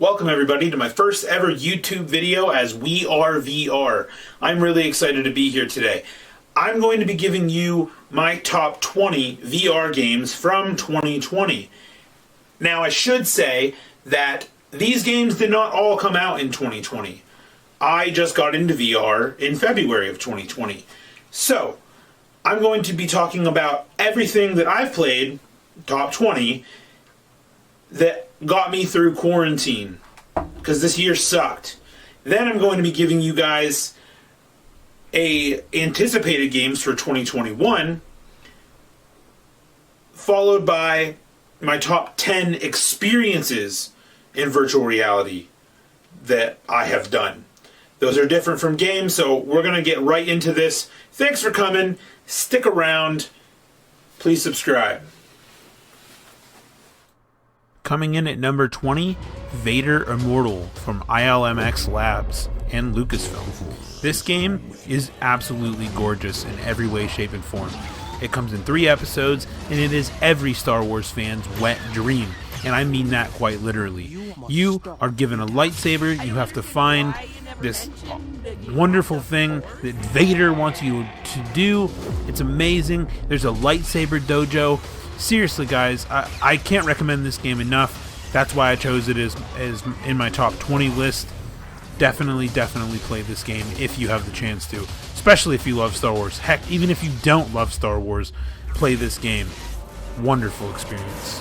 Welcome everybody to my first ever YouTube video as We Are VR. I'm really excited to be here today. I'm going to be giving you my top 20 VR games from 2020. Now I should say that these games did not all come out in 2020. I just got into VR in February of 2020. So, I'm going to be talking about everything that I've played, top 20, that got me through quarantine, because this year sucked. Then I'm going to be giving you guys anticipated games for 2021, followed by my top 10 experiences in virtual reality that I have done. Those are different from games, so we're going to get right into this. Thanks for coming. Stick around. Please subscribe. Coming in at number 20, Vader Immortal from ILMX Labs and Lucasfilm. This game is absolutely gorgeous in every way, shape, and form. It comes in 3 episodes, and it is every Star Wars fan's wet dream. And I mean that quite literally. You are given a lightsaber, you have to find this wonderful thing that Vader wants you to do. It's amazing. There's a lightsaber dojo. Seriously, guys, I can't recommend this game enough. That's why I chose it as in my top 20 list. Definitely play this game if you have the chance to. Especially if you love Star Wars. Heck, even if you don't love Star Wars, play this game. Wonderful experience.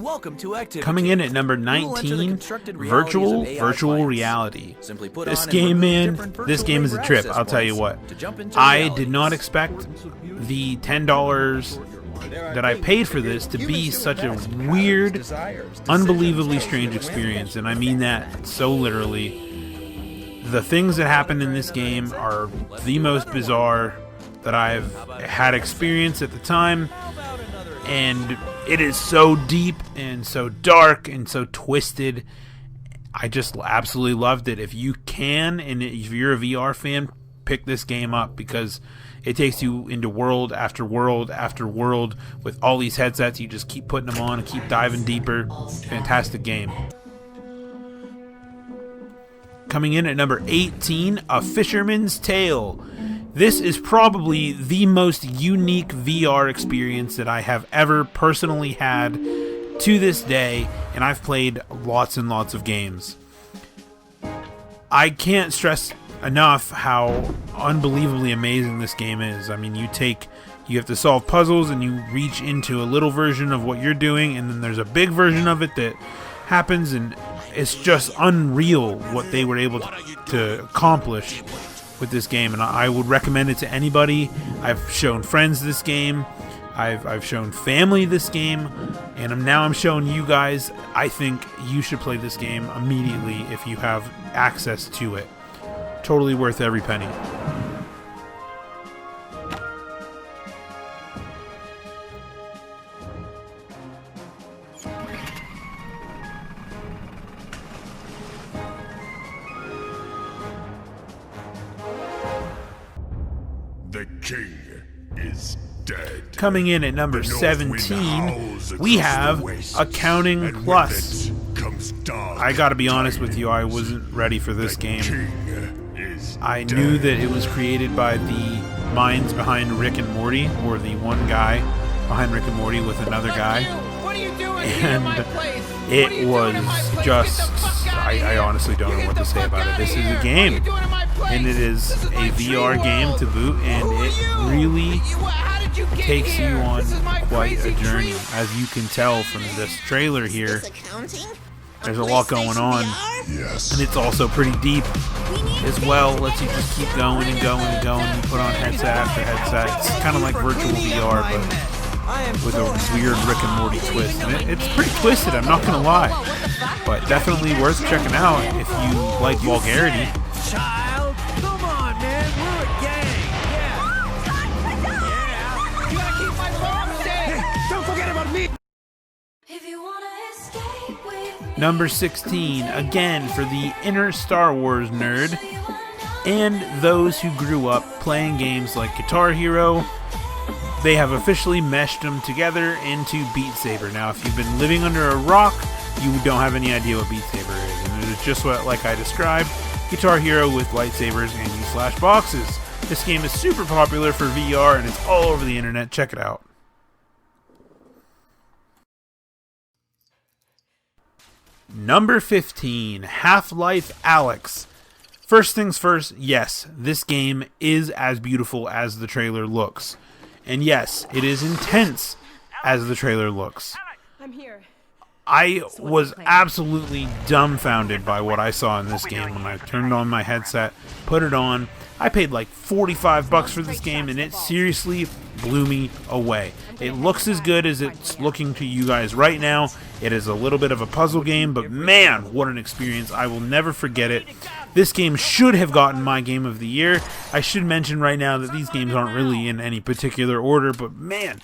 Welcome to Activity. Coming in at number 19, Virtual Reality. This game, man, this game is a trip, I'll tell you what. I did not expect the $10 that I paid for this to be such a weird, unbelievably strange experience, and I mean that so literally. The things that happen in this game are the most bizarre that I've had experience at the time, and it is so deep and so dark and so twisted. I just absolutely loved it. If you can, and if you're a VR fan, pick this game up, because it takes you into world after world after world with all these headsets. You just keep putting them on and keep diving deeper. Fantastic game. Coming in at number 18, A Fisherman's Tale. This is probably the most unique VR experience that I have ever personally had to this day, and I've played lots and lots of games. I can't stress enough how unbelievably amazing this game is. I mean, you have to solve puzzles and you reach into a little version of what you're doing, and then there's a big version of it that happens, and it's just unreal what they were able to accomplish with this game, and I would recommend it to anybody. I've shown friends this game, I've shown family this game, and now I'm showing you guys. I think you should play this game immediately if you have access to it. Totally worth every penny. The king is dead. Coming in at number 17, we have Accounting Plus. I gotta be honest with you, I wasn't ready for this game. I knew that it was created by the minds behind Rick and Morty, or the one guy behind Rick and Morty with another guy. And it was just, I honestly don't know what to say about it. This is a game, and it is a VR game to boot, and it really takes you on quite a journey. As you can tell from this trailer here, there's a lot going on, and it's also pretty deep as well. Lets you just keep going and going and going. You put on headset after headset. It's kind of like virtual VR, but with a weird Rick and Morty twist. And it's pretty twisted, I'm not gonna lie, but definitely worth checking out if you like vulgarity. Child, come on, man, we're a gang. Yeah. You gotta keep my mom safe. Hey, don't forget about me. If you wanna escape with me. Number 16, again for the inner Star Wars nerd and those who grew up playing games like Guitar Hero. They have officially meshed them together into Beat Saber. Now, if you've been living under a rock, you don't have any idea what Beat Saber is. And it is just like I described, Guitar Hero with lightsabers and you slash boxes. This game is super popular for VR and it's all over the internet. Check it out. Number 15, Half-Life Alyx. First things first, yes, this game is as beautiful as the trailer looks. And yes, it is intense as the trailer looks. I'm here. I was absolutely dumbfounded by what I saw in this game when I turned on my headset, put it on. I paid like $45 for this game and it seriously blew me away. It looks as good as it's looking to you guys right now. It is a little bit of a puzzle game, but man, what an experience. I will never forget it. This game should have gotten my Game of the Year. I should mention right now that these games aren't really in any particular order, but man,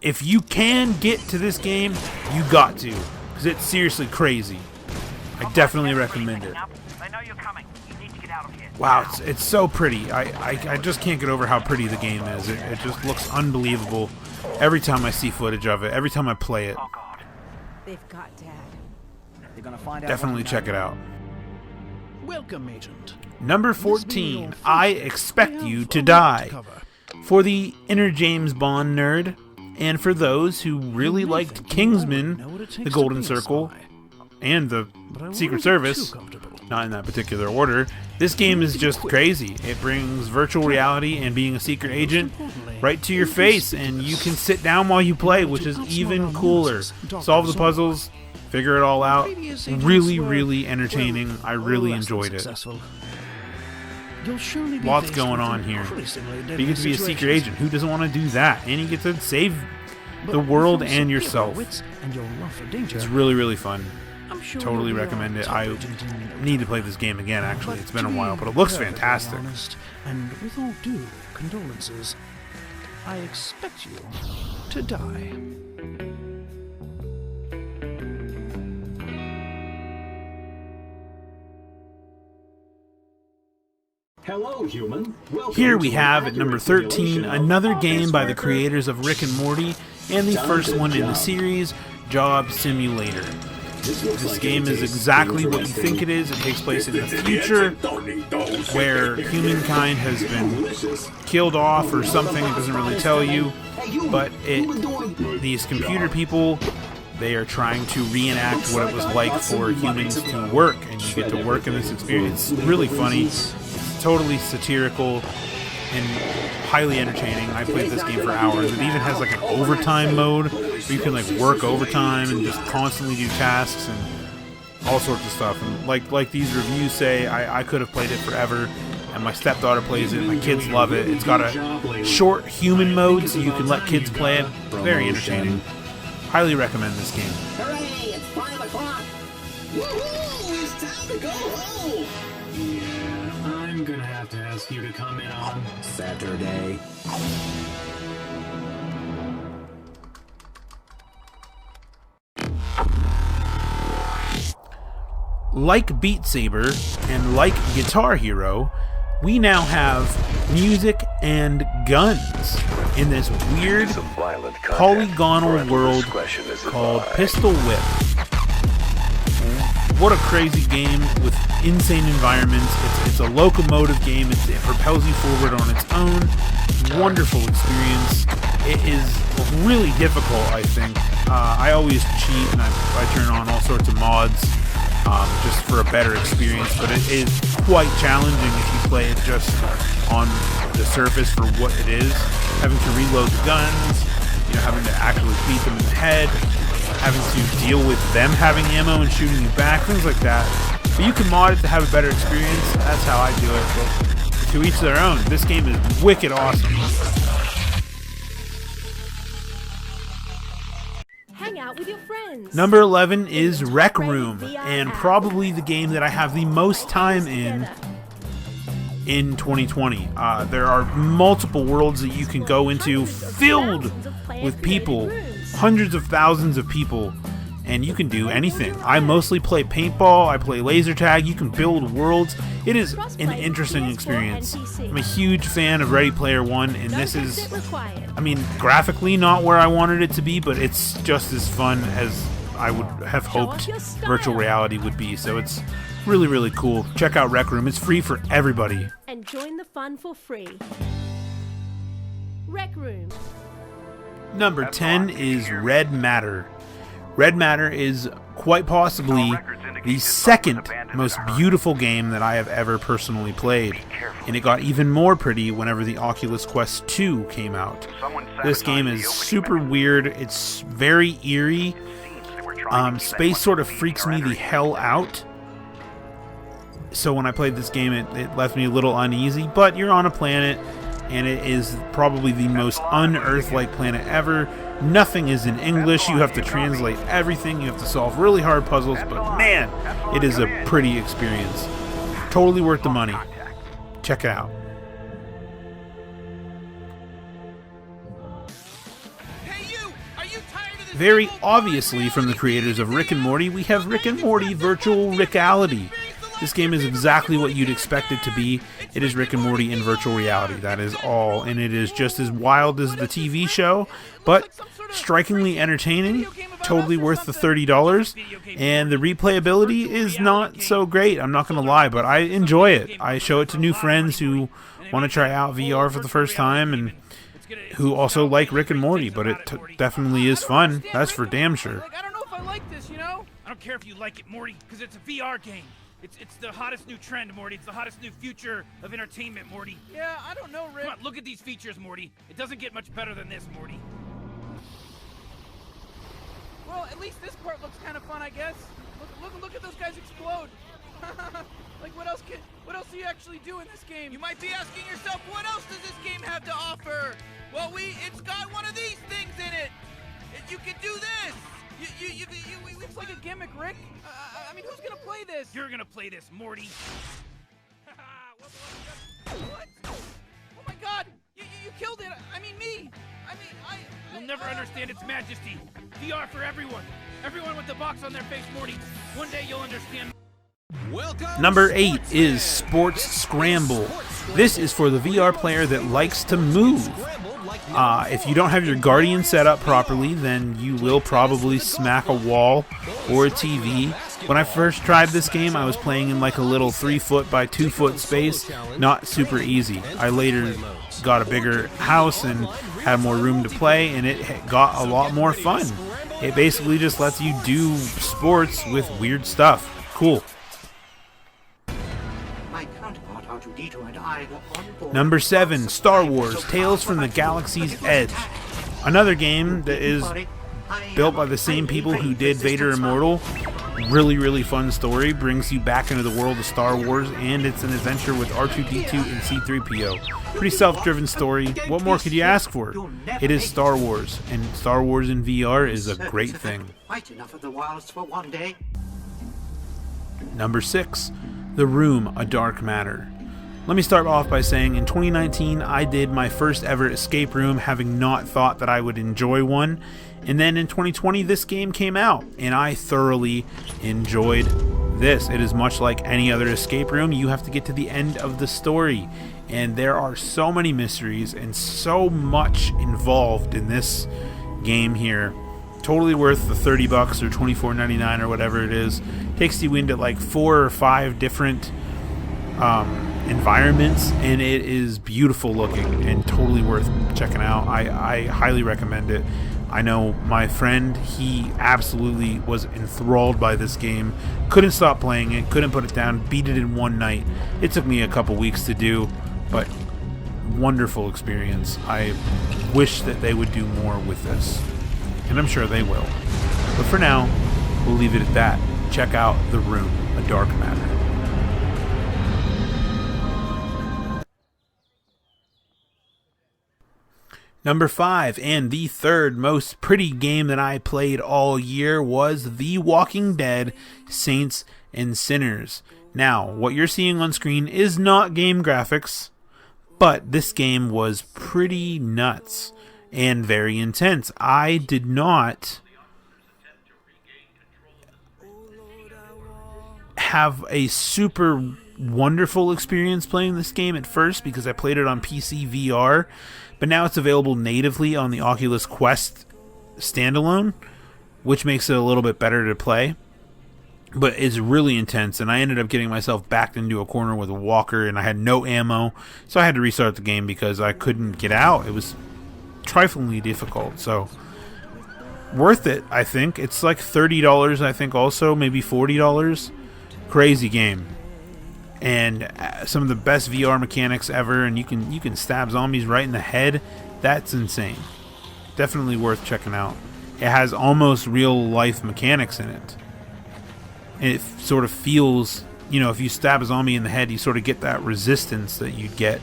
if you can get to this game, you got to, because it's seriously crazy. I definitely recommend it. Wow, it's so pretty. I just can't get over how pretty the game is. It just looks unbelievable every time I see footage of it, every time I play it. They've got Dad. You're gonna find out. Definitely check it out. Welcome, Agent. Number 14, I Expect You to Die. For the inner James Bond nerd, and for those who really liked Kingsman, The Golden Circle, and the Secret Service, not in that particular order, this game is just crazy. It brings virtual reality and being a secret agent right to your face, and you can sit down while you play, which is even cooler. Solve the puzzles, figure it all out. Really, really entertaining. I really enjoyed it. Lots going on here. You get to be a secret agent. Who doesn't want to do that? And you get to save the world and yourself. It's really, really fun. Totally recommend it. I need to play this game again, actually. It's been a while, but it looks fantastic. And with all due condolences, I expect you to die. Hello, human. Here we have at number 13 another game by the creators of Rick and Morty, and the first one in the series, Job Simulator. This game is exactly what you think it is. It takes place in the future, where humankind has been killed off or something. It doesn't really tell you, but these computer people, they are trying to reenact what it was like for humans to work, and you get to work in this experience. It's really funny. It's totally satirical and highly entertaining. I played this game for hours. It even has like an overtime mode where you can like work overtime and just constantly do tasks and all sorts of stuff. And like these reviews say, I could have played it forever. And my stepdaughter plays it. My kids love it. It's got a short human mode, so you can let kids play it. Very entertaining. Highly recommend this game. Hooray! It's 5 o'clock. Woohoo! It's time to go home. Yeah, I'm gonna have to ask you to come in on Saturday. Like Beat Saber and like Guitar Hero, we now have music and guns in this weird polygonal world called Pistol Whip. What a crazy game with insane environments. It's a locomotive game. It propels you forward on its own. Wonderful experience. It is really difficult, I think. I always cheat and I turn on all sorts of mods just for a better experience, but it is quite challenging if you play it just on the surface for what it is. Having to reload the guns, having to actually beat them in the head, having to deal with them having ammo and shooting you back, things like that. But you can mod it to have a better experience. That's how I do it. But to each their own. This game is wicked awesome. Hang out with your friends. Number 11 is Rec Room, and probably the game that I have the most time in 2020. There are multiple worlds that you can go into filled with people, hundreds of thousands of people, and you can do anything. I mostly play paintball, I play laser tag, you can build worlds. It is an interesting experience. I'm a huge fan of Ready Player One, and this is, graphically not where I wanted it to be, but it's just as fun as I would have hoped virtual reality would be. So it's really, really cool. Check out Rec Room. It's free for everybody. And join the fun for free. Rec Room. Number 10 is Red Matter. Red Matter is quite possibly the second most beautiful game that I have ever personally played, and it got even more pretty whenever the Oculus Quest 2 came out. This game is super weird, it's very eerie, space sort of freaks me the hell out, so when I played this game it left me a little uneasy, but you're on a planet, and it is probably the most un-Earth-like planet ever. Nothing is in English. You have to translate everything. You have to solve really hard puzzles. But man, it is a pretty experience. Totally worth the money. Check it out. Very obviously from the creators of Rick and Morty, we have Rick and Morty Virtual Reality. This game is exactly what you'd expect it to be. It is Rick and Morty in virtual reality. That is all. And it is just as wild as the TV show, but strikingly entertaining. Totally worth the $30. And the replayability is not so great, I'm not going to lie, but I enjoy it. I show it to new friends who want to try out VR for the first time and who also like Rick and Morty, but it definitely is fun. That's for damn sure. I don't know if I like this, you know? I don't care if you like it, Morty, because it's a VR game. It's the hottest new trend, Morty. It's the hottest new future of entertainment, Morty. Yeah, I don't know, Rick. Come on, look at these features, Morty. It doesn't get much better than this, Morty. Well, at least this part looks kind of fun, I guess. Look at those guys explode. Like, what else do you actually do in this game? You might be asking yourself, what else does this game have to offer? Well, it's got one of these things in it. You can do this. It's like a gimmick, Rick. I mean, who's gonna play this? You're gonna play this, Morty. What? Oh my God! You killed it. I mean, me. You'll never understand its majesty. VR for everyone. Everyone with the box on their face, Morty. One day you'll understand. Number 8 is Sports Scramble. This is for the VR player that likes to move. If you don't have your Guardian set up properly, then you will probably smack a wall or a TV. When I first tried this game, I was playing in like a little 3-foot by 2-foot space. Not super easy. I later got a bigger house and had more room to play, and it got a lot more fun. It basically just lets you do sports with weird stuff. Cool. Number 7, Star Wars, Tales from the Galaxy's Edge. Another game that is built by the same people who did Vader Immortal. Really, really fun story. Brings you back into the world of Star Wars, and it's an adventure with R2-D2 and C-3PO. Pretty self-driven story. What more could you ask for? It is Star Wars, and Star Wars in VR is a great thing. Number 6, The Room, A Dark Matter. Let me start off by saying in 2019 I did my first ever escape room, having not thought that I would enjoy one, and then in 2020 this game came out and I thoroughly enjoyed this. It is much like any other escape room. You have to get to the end of the story, and there are so many mysteries and so much involved in this game here. Totally worth the $30 or $24.99 or whatever it is. Takes you into like 4 or 5 different environments, and it is beautiful looking and totally worth checking out. I highly recommend it. I know my friend, he absolutely was enthralled by this game, couldn't stop playing it, couldn't put it down, beat it in one night. It took me a couple weeks to do, but wonderful experience. I wish that they would do more with this, and I'm sure they will. But for now, we'll leave it at that. Check out The Room, A Dark Matter. Number 5, and the third most pretty game that I played all year, was The Walking Dead Saints and Sinners. Now, what you're seeing on screen is not game graphics, but this game was pretty nuts and very intense. I did not have a super wonderful experience playing this game at first because I played it on PC VR, but now it's available natively on the Oculus Quest standalone, which makes it a little bit better to play. but it's really intense, and I ended up getting myself backed into a corner with a walker, and I had no ammo, so I had to restart the game because I couldn't get out. It was triflingly difficult, so worth it, I think. It's like $30, I think, also, maybe $40. Crazy game. And some of the best VR mechanics ever, and you can stab zombies right in the head. That's insane. Definitely worth checking out. It has almost real-life mechanics in it. And it sort of feels, you know, if you stab a zombie in the head, you sort of get that resistance that you'd get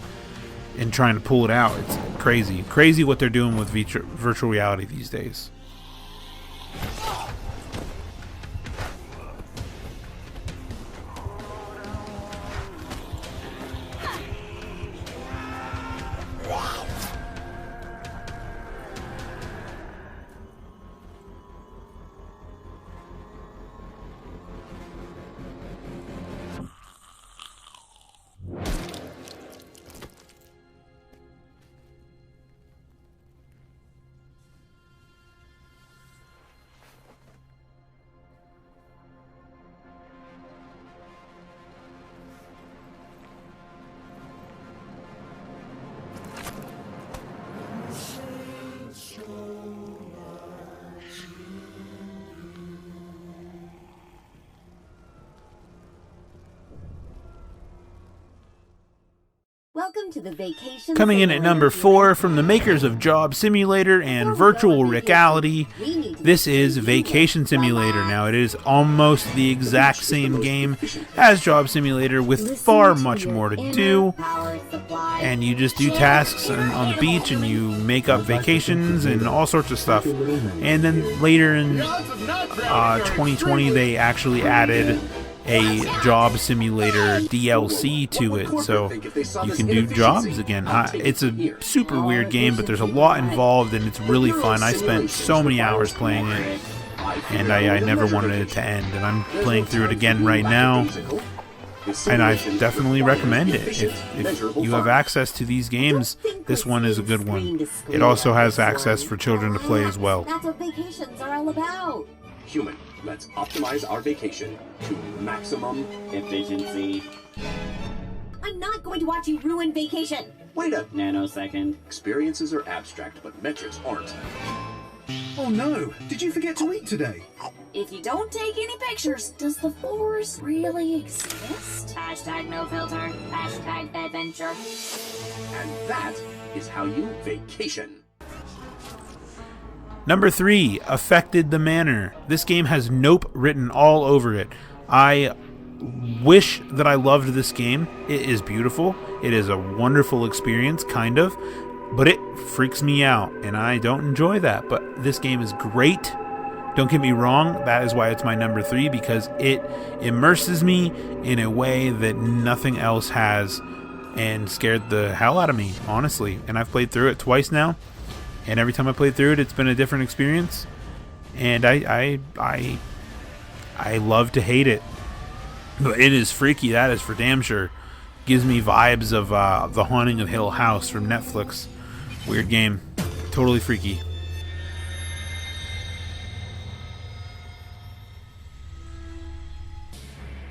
in trying to pull it out. It's crazy. Crazy what they're doing with virtual reality these days. Welcome to the vacation. Coming in at number 4 from the makers of Job Simulator and Virtual Reality, this is Vacation Simulator. Now, it is almost the exact same game as Job Simulator with far much more to do. And you just do tasks on the beach and you make up vacations and all sorts of stuff. And then later in 2020, they actually added a Job Simulator DLC to it, so you can do jobs again. It's a super weird game, but there's a lot involved and it's really fun. I spent so many hours playing it, and I never wanted it to end, and I'm playing through it again right now, and I definitely recommend it. If you have access to these games, this one is a good one. It also has access for children to play as well. That's what vacations are all about. Human, let's optimize our vacation to maximum efficiency. I'm not going to watch you ruin vacation. Wait a nanosecond. Experiences are abstract, but metrics aren't. Oh no! Did you forget to eat today? If you don't take any pictures, does the forest really exist? Hashtag no filter. Hashtag adventure. And that is how you vacation. Number 3, Affected the Manor. This game has Nope written all over it. I wish that I loved this game. It is beautiful. It is a wonderful experience, kind of, but it freaks me out, and I don't enjoy that. But this game is great. Don't get me wrong, that is why it's my number 3, because it immerses me in a way that nothing else has, and scared the hell out of me, honestly. And I've played through it twice now. And every time I played through it, it's been a different experience. And I love to hate it. But it is freaky, that is for damn sure. Gives me vibes of The Haunting of Hill House from Netflix. Weird game. Totally freaky.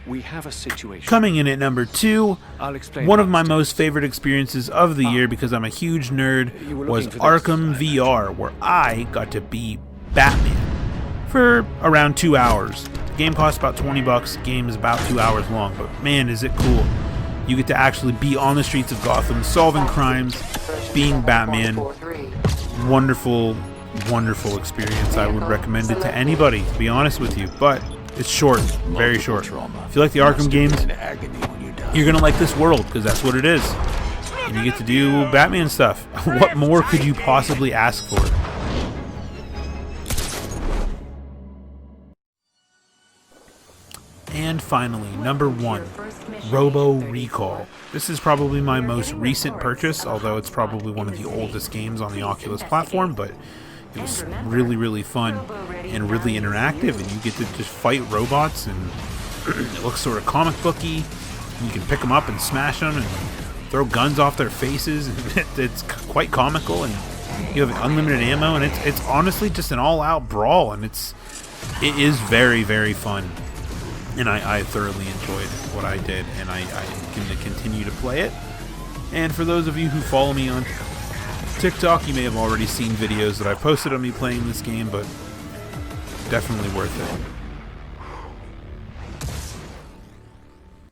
We have a situation. Coming in at number 2, I'll explain one of my most favorite experiences of the year, because I'm a huge nerd, was Arkham VR, where I got to be Batman for around 2 hours. The game costs about $20. The game is about 2 hours long, but man, is it cool. You get to actually be on the streets of Gotham, solving crimes, being Batman. Wonderful, wonderful experience. I would recommend it to anybody, to be honest with you, but it's short, very short. If you like the Arkham games, you're going to like this world, because that's what it is. And you get to do Batman stuff. What more could you possibly ask for? And finally, number 1, Robo Recall. This is probably my most recent purchase, although it's probably one of the oldest games on the Oculus platform, but it was really, really fun and really interactive, and you get to just fight robots, and it looks sort of comic booky. You can pick them up and smash them and throw guns off their faces. It's quite comical, and you have unlimited ammo, and it's honestly just an all-out brawl, and it is very, very fun. And I thoroughly enjoyed what I did, and I'm going to continue to play it. And for those of you who follow me on TikTok, you may have already seen videos that I posted of me playing this game, but definitely worth it.